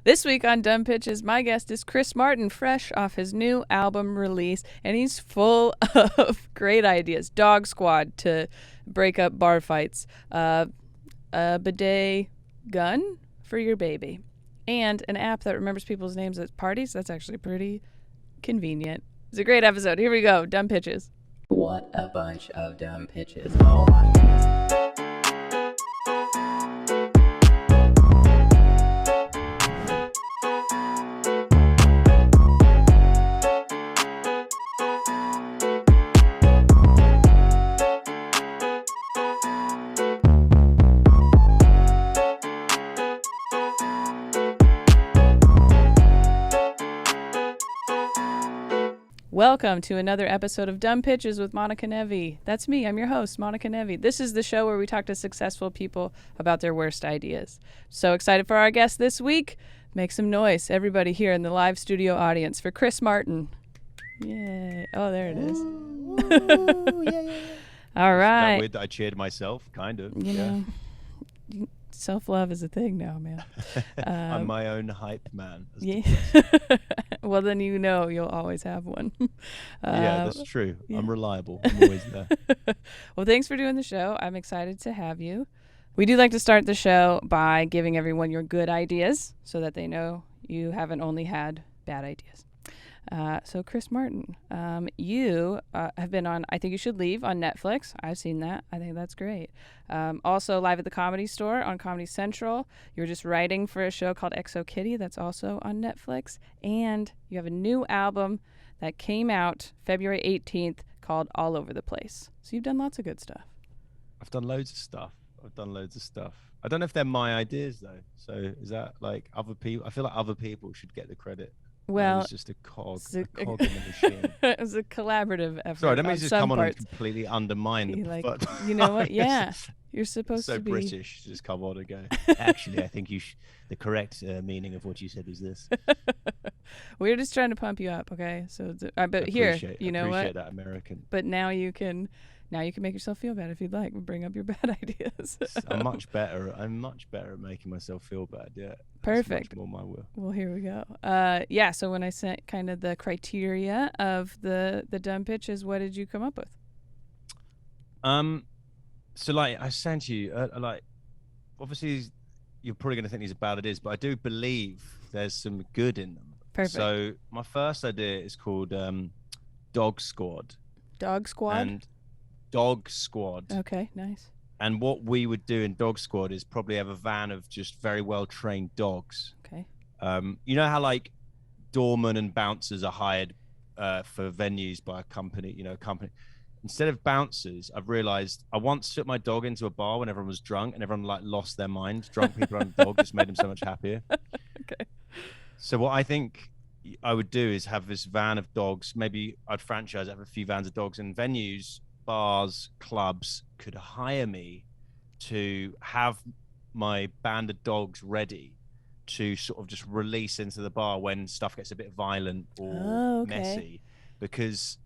This week on Dumb Pitches, my guest is Chris Martin, fresh off his new album release, and he's full of great ideas. Dog Squad to break up bar fights, a bidet gun for your baby, and an app that remembers people's names at parties. That's actually pretty convenient. It's a great episode. Here we go. Dumb Pitches. What a bunch of dumb pitches. Oh my goodness. Welcome to another episode of Dumb Pitches with Monica Nevi. That's me. I'm your host, Monica Nevi. This is the show where we talk to successful people about their worst ideas. So excited for our guest this week. Make some noise, everybody here in the live studio audience, for Chris Martin. Yay. Oh, there it is. Ooh, yeah. All right. Is that weird that I cheered myself? Kind of. You know, self-love is a thing now, man. I'm my own hype man. Yeah. Well, then you know you'll always have one. Yeah, that's true. yeah. I'm reliable. I'm always there. Well, thanks for doing the show. I'm excited to have you. We do like to start the show by giving everyone your good ideas so that they know you haven't only had bad ideas. So Chris Martin, you have been on I Think You Should Leave on Netflix. I've seen that. I think that's great. Also live at the Comedy Store on Comedy Central. You're just writing for a show called Exo Kitty that's also on Netflix. And you have a new album that came out February 18th called All Over the Place. So you've done lots of good stuff. I've done loads of stuff. I don't know if they're my ideas though. So is that like other people? I feel like other people should get the credit. Well, it's just a cog in the machine. It was a collaborative effort. Sorry, I don't mean on to just some come on and parts. completely undermine Be the like, but you know what? Yeah, you're supposed so to be British. Just come on and go. Actually, I think the correct meaning of what you said is this. We're just trying to pump you up, okay? So, but here, you know appreciate what? that American. But now you can make yourself feel bad if you'd like. Bring up your bad ideas. I'm much better at making myself feel bad. Yeah. Perfect. That's much more my will. Well, here we go. Yeah. So when I sent kind of the criteria of the dumb pitches, what did you come up with? So like I sent you, like, obviously you're probably going to think these are bad ideas, but I do believe there's some good in them. Perfect. So my first idea is called Dog Squad. Dog Squad. And Dog Squad. Okay. Nice. And what we would do in Dog Squad is probably have a van of just very well trained dogs. Okay. You know how like doormen and bouncers are hired for venues by a company, Instead of bouncers, I've realized I once took my dog into a bar when everyone was drunk and everyone like lost their mind. Drunk people around the dog just made them so much happier. Okay. So what I think I would do is have this van of dogs. Maybe I'd franchise, have a few vans of dogs, and venues, bars, clubs could hire me to have my band of dogs ready to sort of just release into the bar when stuff gets a bit violent or messy. Because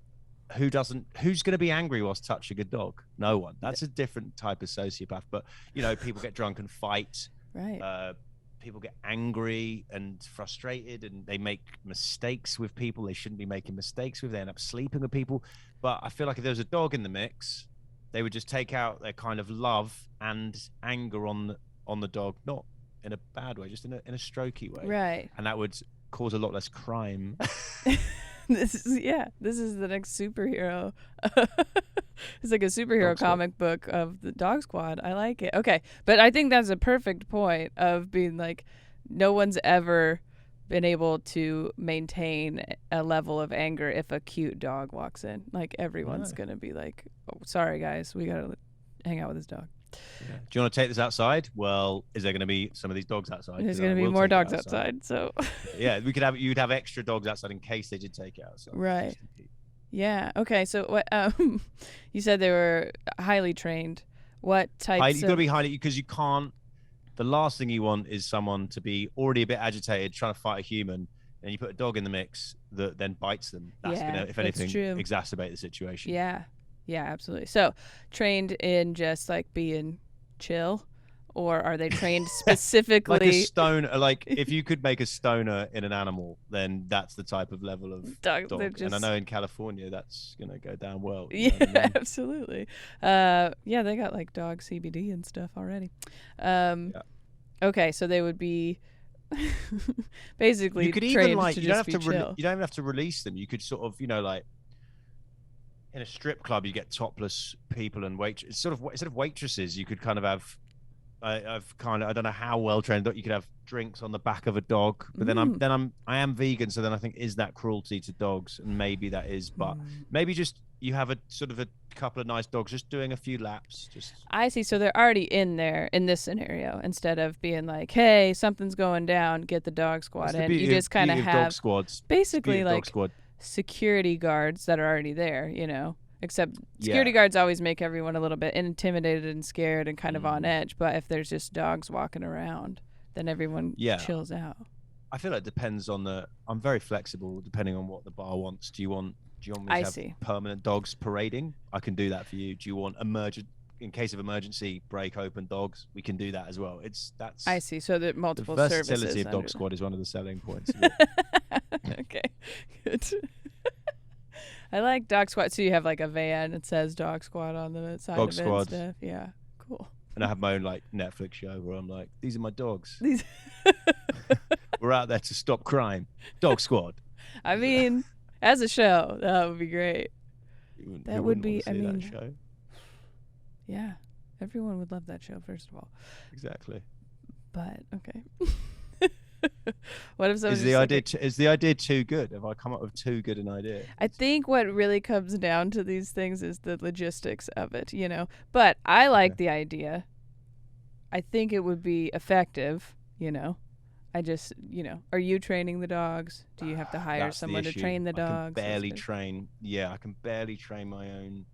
who's going to be angry whilst touching a dog? No one. That's a different type of sociopath. But people get drunk and fight. Right. People get angry and frustrated, and they make mistakes with people they shouldn't be making mistakes with. They end up sleeping with people. But I feel like if there was a dog in the mix, they would just take out their kind of love and anger on the dog, not in a bad way, just in a strokey way. Right. And that would cause a lot less crime. This is the next superhero. It's like a superhero Dog Squad. comic book of the Dog Squad. I like it. Okay. But I think that's a perfect point of being like, no one's ever been able to maintain a level of anger if a cute dog walks in. Like everyone's going to be like, oh, sorry guys, we got to hang out with this dog. Yeah. Do you want to take this outside? Well, is there going to be some of these dogs outside? There's going to be more dogs outside. So yeah, you'd have extra dogs outside in case they did take it outside. Right. Yeah. Okay. So what? You said they were highly trained. What types? You've got to be highly, because you can't. The last thing you want is someone to be already a bit agitated, trying to fight a human, and you put a dog in the mix that then bites them. That's going to, if anything, exacerbate the situation. Yeah. Yeah, absolutely. So trained in just like being chill, or are they trained Like a specifically? stoner, like if you could make a stoner in an animal, then that's the type of level of They're dog. And I just know in California that's gonna go down well. You yeah, know what I mean? absolutely. Yeah, they got like dog CBD and stuff already. Yeah. Okay, so they would be You basically could even trained like to you don't just have be to chill. you don't even have to release them. You could sort of like in a strip club you get topless people and it's sort of instead of waitresses you could kind of have I don't know how well trained you could have drinks on the back of a dog, but Mm. I am vegan, so then I think is that cruelty to dogs, and maybe that is, but Mm. maybe just you have a sort of a couple of nice dogs just doing a few laps, just I see. So they're already in there in this scenario instead of being like, "Hey, something's going down. Get the dog that's squad the in." You just kind of beauty of dog have squads. It's the beauty basically of dog like squad. security guards that are already there. Except security Yeah. guards always make everyone a little bit intimidated and scared and kind of on Mm. edge. But if there's just dogs walking around, then everyone Yeah, chills out. I feel like it depends on I'm very flexible depending on what the bar wants. Do you want me I to have see. permanent dogs parading? I can do that for you. Do you want in case of emergency, break open dogs? We can do that as well. I see. So that The multiple versatility services of Dog under. Squad is one of the selling points of it. Okay, good. I like dog squad. So you have like a van that says dog squad on the side Dog of it and Squad. stuff. Yeah, cool. And I have my own like Netflix show where I'm like, these are my dogs. These. We're out there to stop crime. Dog Squad. I mean, as a show, that would be great. That Who would wouldn't be. want to I see mean, that show? yeah, everyone would love that show. First of all, Exactly. but okay. What if someone Is the idea too good? Have I come up with too good an idea? I think what really comes down to these things is the logistics of it, But I like the idea. I think it would be effective, I just, are you training the dogs? Do you have to hire That's the someone to issue. train the I can dogs? barely train. Yeah, I can barely train my own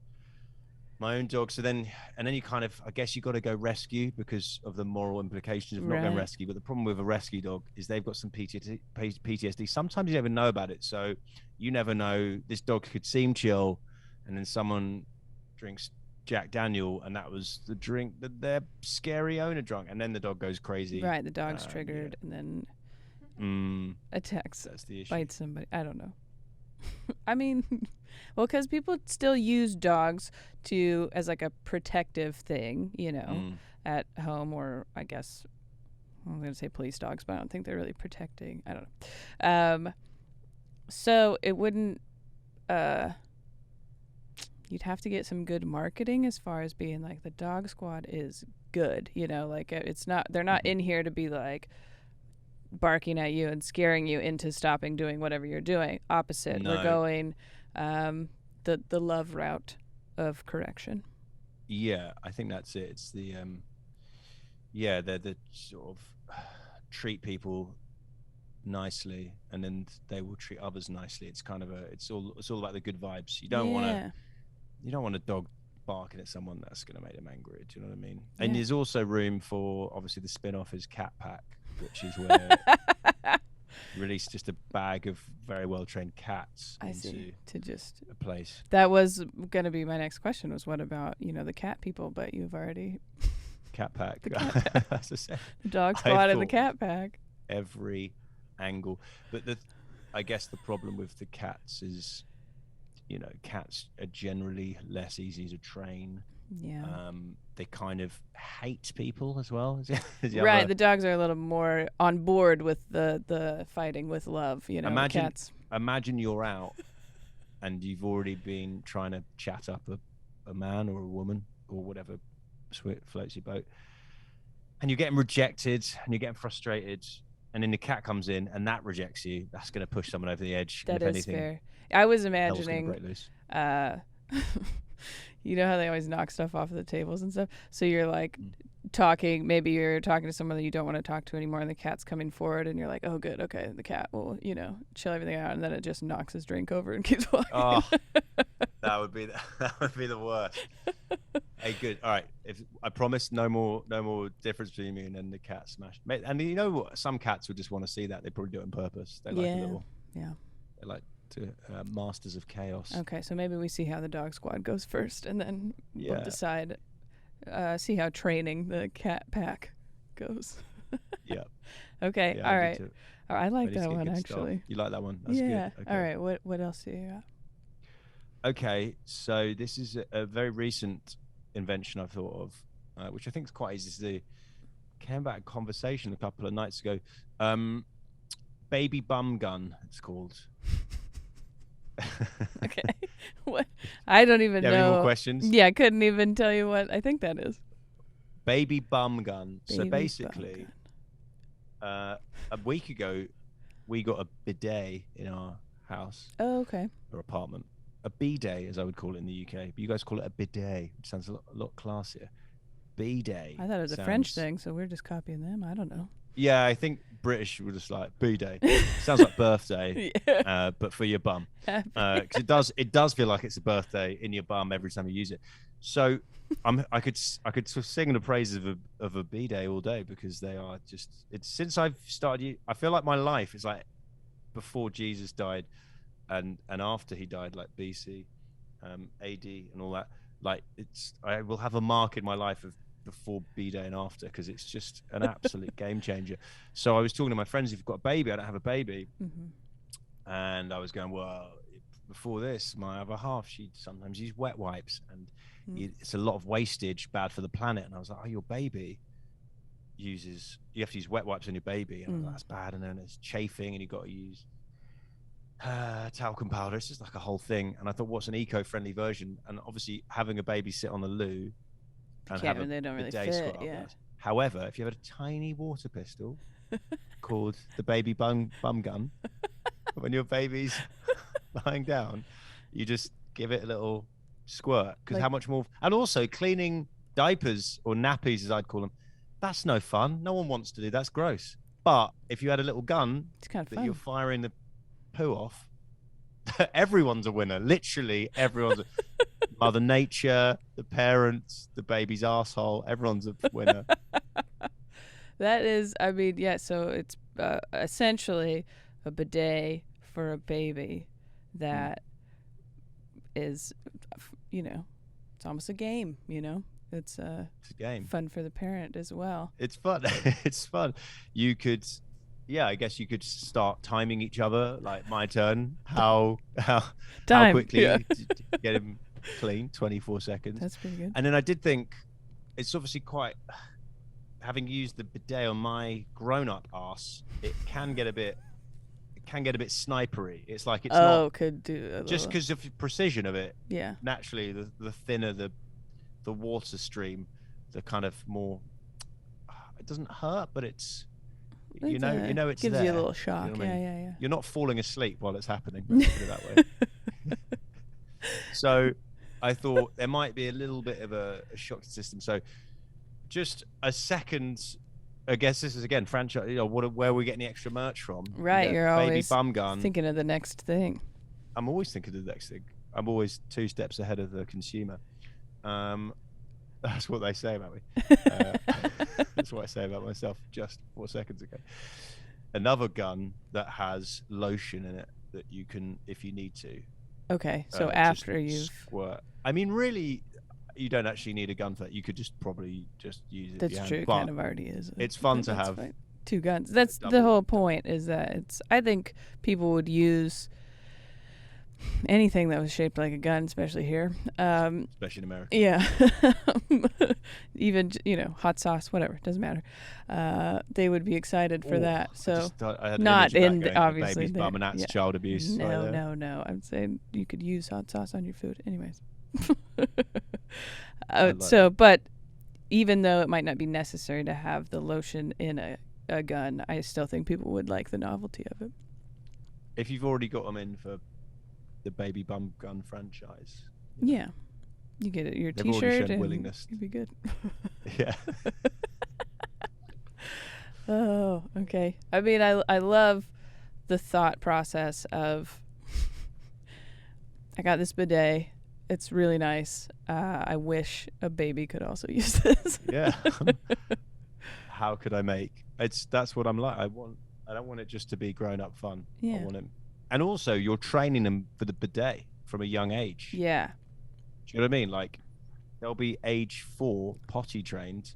dog. So then, and then you kind of, I guess you got to go rescue because of the moral implications of not going Right. rescue. But the problem with a rescue dog is they've got some PTSD. Sometimes you never know about it. So you never know. This dog could seem chill, and then someone drinks Jack Daniel, and that was the drink that their scary owner drunk, and then the dog goes crazy. Right, the dog's triggered and then attacks, That's the issue. bites somebody. I don't know. I mean, well, because people still use dogs as like a protective thing, at home, or I guess I'm going to say police dogs, but I don't think they're really protecting. I don't know. So it wouldn't. You'd have to get some good marketing as far as being like the dog squad is good, like it's not. They're not in here to be like barking at you and scaring you into stopping doing whatever you're doing. Opposite, No. we're going the love route of correction. Yeah, I think that's it. It's the they're the sort of treat people nicely and then they will treat others nicely. It's kind of it's all about the good vibes. You don't want a dog barking at someone that's going to make them angry. Do you know what I mean? And Yeah. there's also room for, obviously the spin-off is Cat Pack, which is where release just a bag of very well trained cats I into see. To just a place. that was going to be my next question was what about the cat people? But you've already Cat Pack. The Cat Pack. As I said, the dog I squad and the thought- cat pack. every angle, but I guess the problem with the cats is cats are generally less easy to train. Yeah. They kind of hate people as well. Right, the dogs are a little more on board with the fighting with love, Imagine- cats. Imagine you're out and you've already been trying to chat up a man or a woman or whatever floats your boat, and you're getting rejected and you're getting frustrated, and then the cat comes in and that rejects you. That's going to push someone over the edge. That and if is anything, fair. I was hell's gonna imagining break loose. you know how they always knock stuff off of the tables and stuff? So you're like maybe you're talking to someone that you don't want to talk to anymore and the cat's coming forward and you're like, oh good, okay, the cat will, chill everything out, and then it just knocks his drink over and keeps walking. Oh, that would be the worst. Hey, good. All right. If I promise, no more difference between me and then the cat smash. And you know what? Some cats would just want to see that. They probably do it on purpose. They like a little. Yeah. They like to masters of chaos. Okay, so maybe we see how the dog squad goes first, and then we'll Yeah. decide. See how training the cat pack goes. Yeah. Okay. Yeah, All I need right. to- Oh, I I like need to that get one good stuff. actually. You like that one? That's Yeah. good. Okay. All right. What else do you got? Okay, so this is a very recent invention I thought of, which I think is quite easy to do. Came back a conversation a couple of nights ago. Baby bum gun, it's called. Okay. What? I don't even You have any more know. questions? Yeah, I couldn't even tell you what I think that is. Baby bum gun. So Baby bum basically, a week ago, we got a bidet in our house Oh, okay. or apartment. A bidet, as I would call it in the UK, but you guys call it a bidet, which sounds a lot classier. Bidet. I thought it was a French thing, so we're just copying them. I don't know. Yeah, I think British were just like bidet. Sounds like birthday, Yeah. but for your bum, because it does feel like it's a birthday in your bum every time you use it. So I could sort of sing the praises of a bidet all day because they are just. It's since I've started. I feel like my life is like before Jesus died, and after he died, like BC, AD, and all that. Like I will have a mark in my life of before B-Day and after because it's just an absolute game changer. So I was talking to my friends, if you've got a baby, I don't have a baby. And I was going, well, before this, my other half, she'd sometimes use wet wipes and it's a lot of wastage, bad for the planet. And I was like, oh, your baby you have to use wet wipes on your baby. And that's bad. And then it's chafing and you've got to use talcum powder. It's just like a whole thing. And I thought, what's an eco-friendly version? And obviously having a baby sit on the loo and They don't really bidet fit. squat Yeah. up. However, if you have a tiny water pistol called the baby bum gun, when your baby's lying down, you just give it a little squirt. Because how much more? And also cleaning diapers or nappies, as I'd call them, that's no fun. No one wants to do. That's gross. But if you had a little gun It's kind of that fun. you're firing the poo off, everyone's a winner. Literally, everyone's a Mother Nature, the parents, the baby's asshole. Everyone's a winner. That is, I mean, yeah. So it's essentially a bidet for a baby that is, it's almost a game. It's a game. Fun for the parent as well. It's fun. It's fun. You could, I guess you could start timing each other. Like my turn. How quickly to get him clean? 24 seconds. That's pretty good. And then I did think it's obviously quite. Having used the bidet on my grown-up ass, it can get a bit snipery. It's like it's not. Could do just because of the precision of it. Yeah. Naturally, the thinner the water stream, the kind of more. It doesn't hurt, but it's it's gives there. you a little shock. You know what I mean? Yeah. You're not falling asleep while it's happening. Let's put it that way. So, I thought there might be a little bit of a shock system. So, just a second. I guess this is again franchise. Where are we getting the extra merch from? Right, you're baby always bum gun. thinking of the next thing. I'm always thinking of the next thing. I'm always 2 steps ahead of the consumer. That's what they say about me. That's what I say about myself just 4 seconds ago. Another gun that has lotion in it that you can, if you need to. Okay, so after you've squirt. I mean, really, you don't actually need a gun for that. You could probably just use it. That's true. It kind of already is. It's fun to have 2 guns. That's the whole point. Is that I think people would use anything that was shaped like a gun, especially here. Especially in America. Yeah. Even hot sauce, whatever, doesn't matter. They would be excited for that. So I had not in obviously baby's bum, and that's child abuse. No. I'm saying you could use hot sauce on your food, anyways. But even though it might not be necessary to have the lotion in a gun, I still think people would like the novelty of it. If you've already got them in for the baby bum gun franchise. Yeah. You get it, your They've t-shirt and willingness. you'd be good. Yeah. Oh, okay. I mean, I love the thought process of I got this bidet. It's really nice. I wish a baby could also use this. Yeah. How could I make? That's what I'm like. I don't want it just to be grown up fun. Yeah. I want it. And also, you're training them for the bidet from a young age. Yeah. Do you know what I mean? Like, they'll be age 4 potty trained,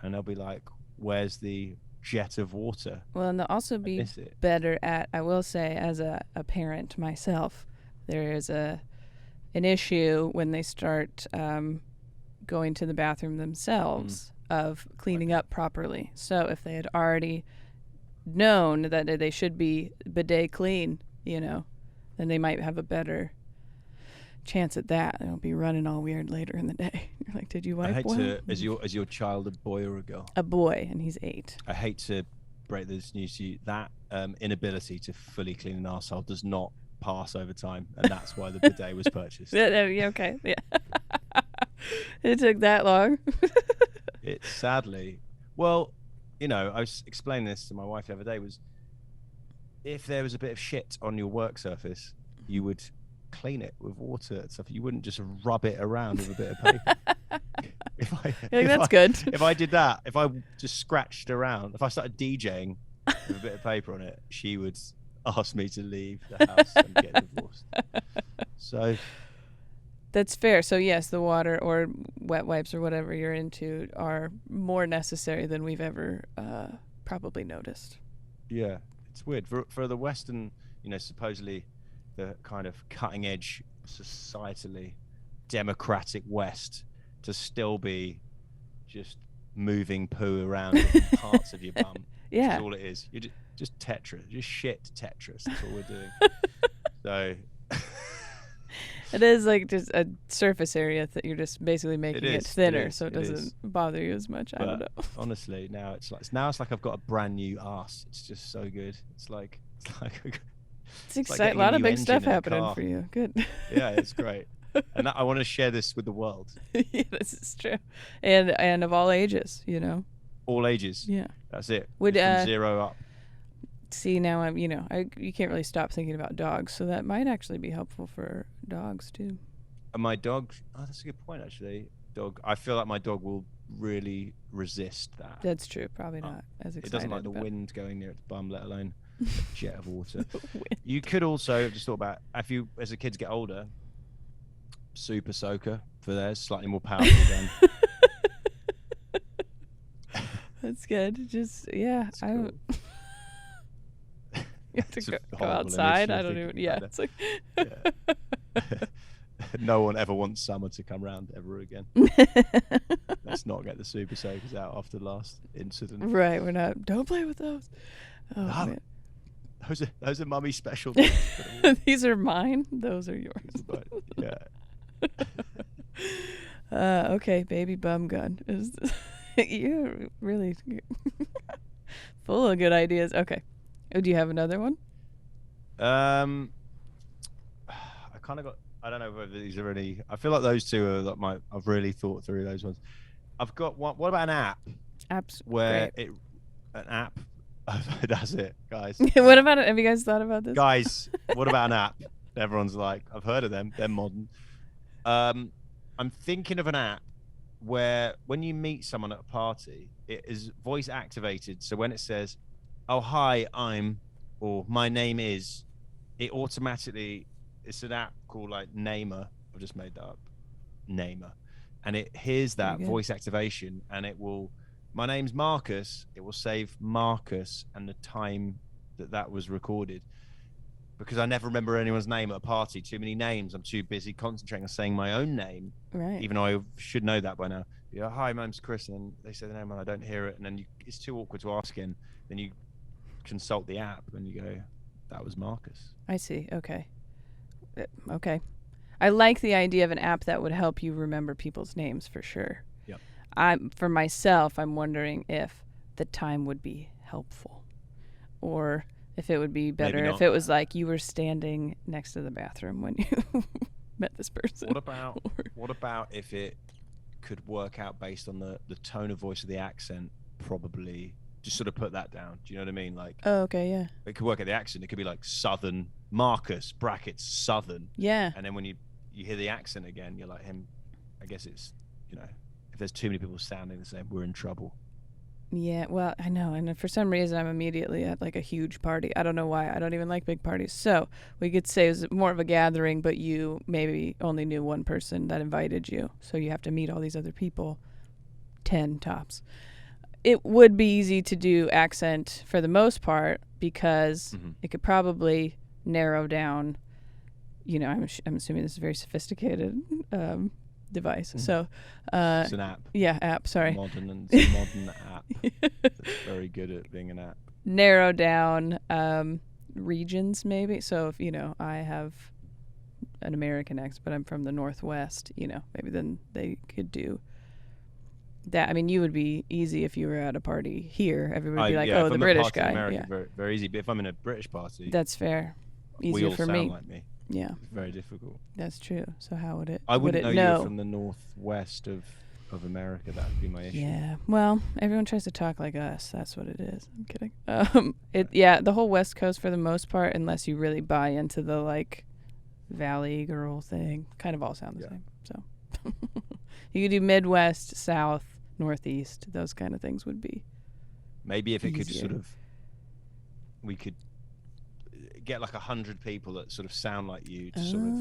and they'll be like, where's the jet of water? Well, and they'll also be Miss it. better at, I will say, as a parent myself, there is an issue when they start going to the bathroom themselves of cleaning up properly. So if they had already known that they should be bidet clean, then they might have a better chance at that. They won't be running all weird later in the day. You're like, did you wipe I hate well? to, is your child a boy or a girl? A boy, and he's 8. I hate to break this news to you. That inability to fully clean an arsehole does not pass over time, and that's why the bidet was purchased. Yeah, okay, yeah. It took that long. It sadly, well, I was explaining this to my wife the other day, was if there was a bit of shit on your work surface, you would clean it with water and stuff. You wouldn't just rub it around with a bit of paper. That's good. If I did that, if I just scratched around, if I started DJing with a bit of paper on it, she would ask me to leave the house and get divorced. So that's fair. So yes, the water or wet wipes or whatever you're into are more necessary than we've ever probably noticed. Yeah, it's weird for the Western, supposedly the kind of cutting edge, societally democratic West, to still be just moving poo around in parts of your bum. Yeah, which is all it is. You're just Tetris, just shit Tetris. That's all we're doing. So it is like just a surface area that you're just basically making it thinner, so it doesn't bother you as much. But I don't know. Honestly, now it's like I've got a brand new ass. It's just so good. It's exciting. A lot of big stuff happening for you. Good. Yeah, it's great. And I want to share this with the world. Yeah, this is true. And of all ages, All ages. Yeah. That's it. Would from 0 up. See, now I'm, you can't really stop thinking about dogs, so that might actually be helpful for dogs too. And my dog, that's a good point actually. I feel like my dog will really resist that. That's true. Probably not as excited. It doesn't like the wind going near its bum, let alone a jet of water. Wind. You could also just thought about, as the kids get older, super soaker for theirs, slightly more powerful than. That's good. Just I don't. Cool. You have to go outside. I don't even. Yeah, it's like. Yeah. No one ever wants summer to come around ever again. Let's not get the super soakers out after the last incident. Right, we're not. Don't play with those. Oh, man. Those are mummy's special. These are mine. Those are yours. But, yeah. Okay, baby bum gun. You're really full of good ideas. Okay. Oh, do you have another one? I kind of got. I don't know whether these are any. I feel like those two are like I've really thought through those ones. I've got one. What about an app? Apps. Where an app. That's it, guys. What about it? Have you guys thought about this? Guys, what about an app? Everyone's like, I've heard of them. They're modern. I'm thinking of an app where when you meet someone at a party, it is voice activated. So when it says, "Oh hi, or my name is," it automatically. It's an app called like Namer. I've just made that up. Namer, and it hears that voice activation, and it will. My name's Marcus. It will save Marcus and the time that was recorded. Because I never remember anyone's name at a party. Too many names. I'm too busy concentrating on saying my own name. Right. Even though I should know that by now. Yeah, hi, my name's Chris, and they say the name and I don't hear it, and then it's too awkward to ask him. Then you consult the app and you go, "That was Marcus." I see. Okay. Okay. I like the idea of an app that would help you remember people's names for sure. Yep. For myself, I'm wondering if the time would be helpful, or if it would be better if it was like you were standing next to the bathroom when you met this person. What about if it could work out based on the tone of voice of the accent? Probably just sort of put that down. Do you know what I mean? Like, oh, okay, yeah. It could work at the accent. It could be like Southern Marcus brackets Southern. Yeah. And then when you hear the accent again, you're like him. I guess it's if there's too many people sounding the same, we're in trouble. Yeah, well, I know, and for some reason I'm immediately at like a huge party. I don't know why. I don't even like big parties. So we could say it was more of a gathering, but you maybe only knew one person that invited you. So you have to meet all these other people, 10 tops. it would be easy to do accent for the most part because it could probably narrow down. I'm assuming this is a very sophisticated device. So, it's an app. Yeah, app. Sorry. Modern app. That's very good at being an app. Narrow down regions, maybe. So if I have an American accent, but I'm from the Northwest, maybe then they could do that. I mean, you would be easy if you were at a party here. Everybody would be like, yeah, "Oh, if the I'm British at a party guy." in America, Yeah, very, very easy. But if I'm in a British party, that's fair. we Easier all for sound me. like me. Yeah, It's very difficult. that's true. So how would it? I wouldn't would it know you were from the northwest of America. That would be my issue. Yeah. Well, everyone tries to talk like us. That's what it is. I'm kidding. The whole West Coast for the most part, unless you really buy into the like Valley girl thing, kind of all sound the same. So you could do Midwest, South, Northeast. Those kind of things would be. Maybe if it easier. could sort of, we could get like 100 people that sort of sound like you to sort of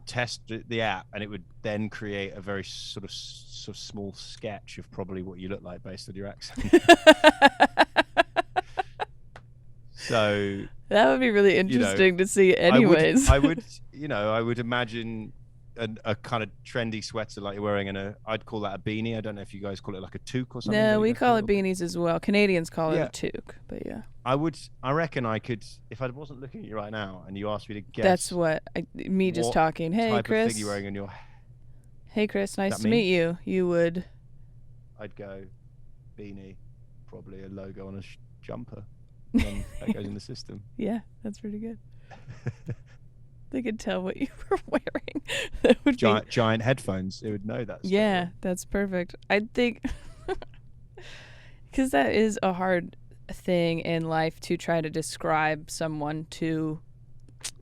test the app, and it would then create a very sort of small sketch of probably what you look like based on your accent. So that would be really interesting to see anyways. I would imagine a kind of trendy sweater like you're wearing, and I'd call that a beanie. I don't know if you guys call it like a toque or something. No, we call it beanies as well. Canadians call it a toque, but yeah. I reckon I could, if I wasn't looking at you right now and you asked me to guess. That's what just talking. Hey, type Chris. Of thing you're wearing on your. Hey, Chris. Nice to meet you. You would. I'd go beanie, probably a logo on a jumper. And that goes in the system. Yeah, that's pretty good. They could tell what you were wearing. That would giant headphones. It would know that. Yeah, that's perfect. I think because that is a hard thing in life to try to describe someone to.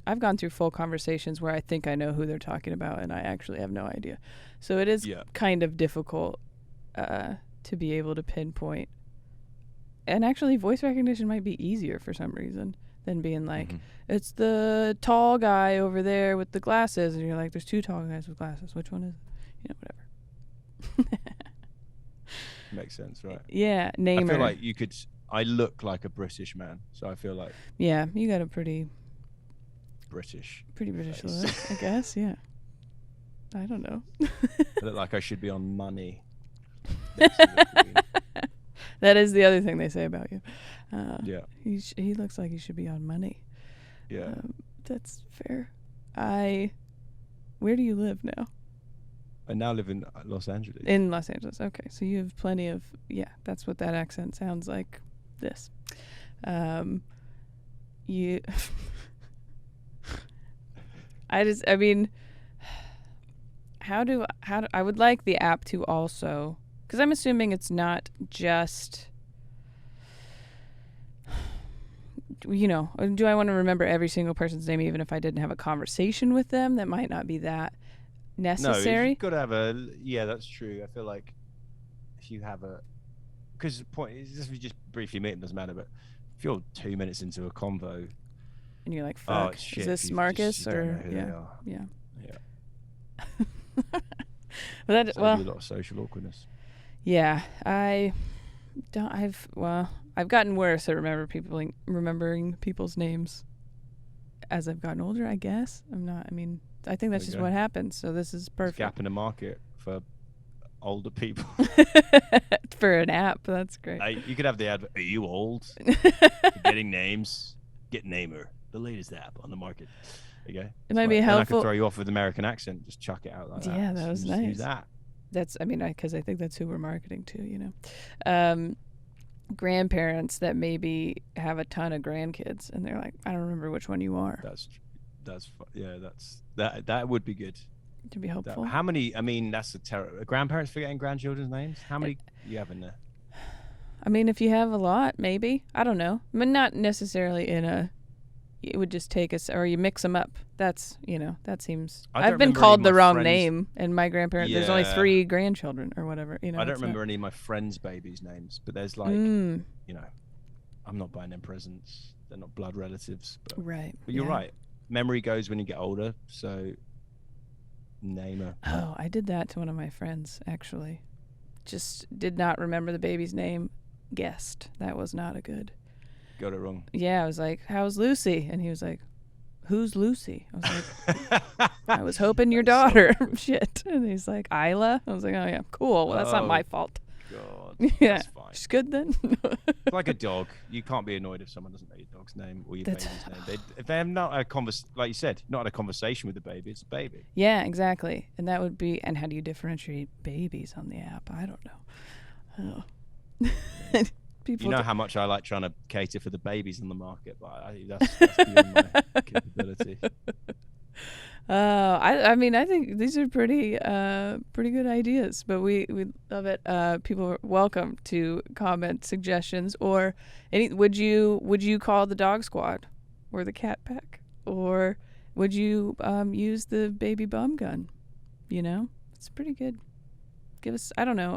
I've gone through full conversations where I think I know who they're talking about and I actually have no idea. So it is kind of difficult to be able to pinpoint. And actually voice recognition might be easier for some reason than being like, it's the tall guy over there with the glasses. And you're like, there's two tall guys with glasses. Which one is it? Whatever. Makes sense, right? Yeah, name I feel her. like you could. I look like a British man, so I feel like. Yeah, you got a pretty British look, I guess. Yeah. I don't know. I look like I should be on money. That is the other thing they say about you. Yeah. He looks like he should be on money. Yeah. That's fair. Where do you live now? I now live in Los Angeles. In Los Angeles. Okay. So you have plenty of, that's what that accent sounds like. This. You. I mean, I would like the app to also, because I'm assuming it's not just, do I want to remember every single person's name even if I didn't have a conversation with them? That might not be that necessary. No, you've got to have that's true. I feel like if you have because the point is, if you just briefly meet them, doesn't matter, but if you're 2 minutes into a convo, and you're like, fuck, is this Marcus or yeah. Well, a lot of social awkwardness. Yeah, I've gotten worse at remembering people's names as I've gotten older, I guess. I think that's just what happens. So this is perfect. There's a gap in the market for older people. For an app, that's great. You could have the advert. Are you old? You're getting names? Get Namer, the latest app on the market. There you go. It might be helpful. I could throw you off with American accent. Just chuck it out like that. Yeah, that was nice. Use that. That's, because I think that's who we're marketing to, grandparents that maybe have a ton of grandkids and they're like, I don't remember which one you are. That would be good. To be helpful. How many? That's a terrible. Grandparents forgetting grandchildren's names. How many you have in there? If you have a lot, maybe. I don't know. Not necessarily it would just take us, or you mix them up. That's, that seems. I've been called the wrong name, and my grandparents. There's only 3 grandchildren or whatever. I don't remember any of my friends' babies' names, but there's like, I'm not buying them presents. They're not blood relatives. But, right. But you're right. Memory goes when you get older, so name her. Oh, I did that to one of my friends, actually. Just did not remember the baby's name. guessed. That was not a good. Got it wrong. Yeah, I was like, "How's Lucy?" And he was like, "Who's Lucy?" I was like, "I was hoping your That's so daughter." awkward. Shit. And he's like, "Isla." I was like, "Oh yeah, cool. Well, that's not my Oh. fault." God. Yeah, That's fine. she's good then. It's like a dog. You can't be annoyed if someone doesn't know your dog's name or your That's- baby's name. If they have not had a like you said, not had a conversation with the baby, it's a baby. Yeah, exactly. And that would be. And how do you differentiate babies on the app? I don't know. Oh. People. You know how much I like trying to cater for the babies in the market, but that's beyond my capability. I mean, I think these are pretty good ideas, but we love it. People are welcome to comment suggestions or any. Would you call the dog squad or the cat pack, or would you use the baby bum gun? You know, it's pretty good. Give us. I don't know.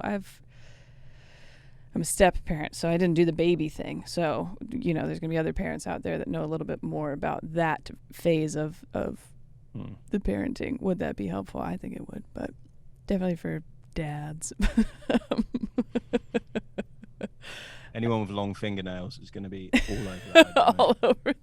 I'm a step parent, so I didn't do the baby thing. So you know, there's gonna be other parents out there that know a little bit more about that phase of the parenting. Would that be helpful? I think it would, but definitely for dads. Anyone with long fingernails is going to be all over that. All over.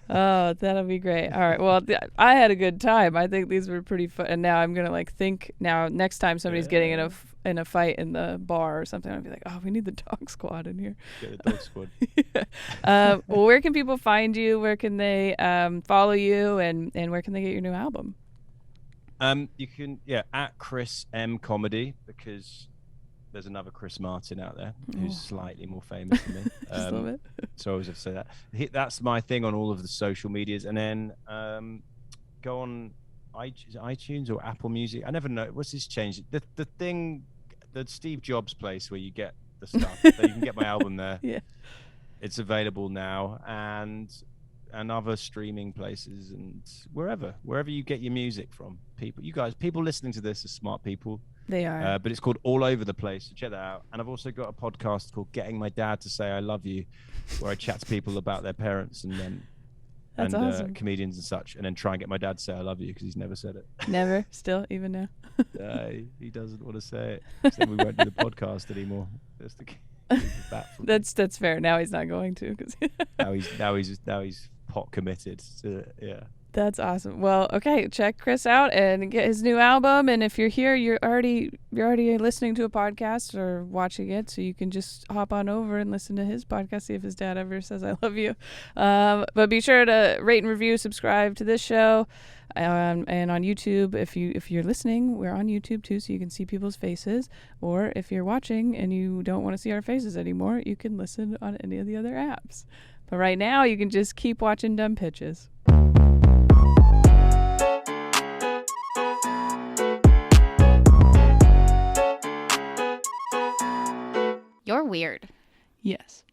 Oh, that'll be great. All right. Well, I had a good time. I think these were pretty fun. And now I'm gonna think. Now, next time somebody's getting in a fight in the bar or something, I'll be like, oh, we need the dog squad in here. Get the dog squad. Yeah. Well, where can people find you? Where can they follow you? And where can they get your new album? You can at Chris M Comedy, because there's another Chris Martin out there who's slightly more famous than me. Just a little bit. So I always have to say that. That's my thing on all of the social medias, and then go on iTunes or Apple Music. I never know. What's this change? The thing, the Steve Jobs place where you get the stuff. So you can get my album there. Yeah. It's available now, and other streaming places, and wherever you get your music from. People listening to this are smart people. They are. But it's called All Over the Place. So check that out. And I've also got a podcast called Getting My Dad to Say I Love You, where I chat to people about their parents and That's awesome. comedians and such, and then try and get my dad to say I love you, because he's never said it. Never. Still, even now. He doesn't want to say it. So we won't do the podcast anymore. Just to keep it back from That's fair. Now he's not going to, because now he's pot committed to it. Yeah. That's awesome. Well, okay, check Chris out and get his new album. And if you're here, you're already listening to a podcast or watching it, so you can just hop on over and listen to his podcast. See if his dad ever says I love you. But be sure to rate and review, subscribe to this show, and on YouTube. If you're listening, we're on YouTube too, so you can see people's faces. Or if you're watching and you don't want to see our faces anymore, you can listen on any of the other apps. But right now, you can just keep watching Dumb Pitches. You're weird. Yes.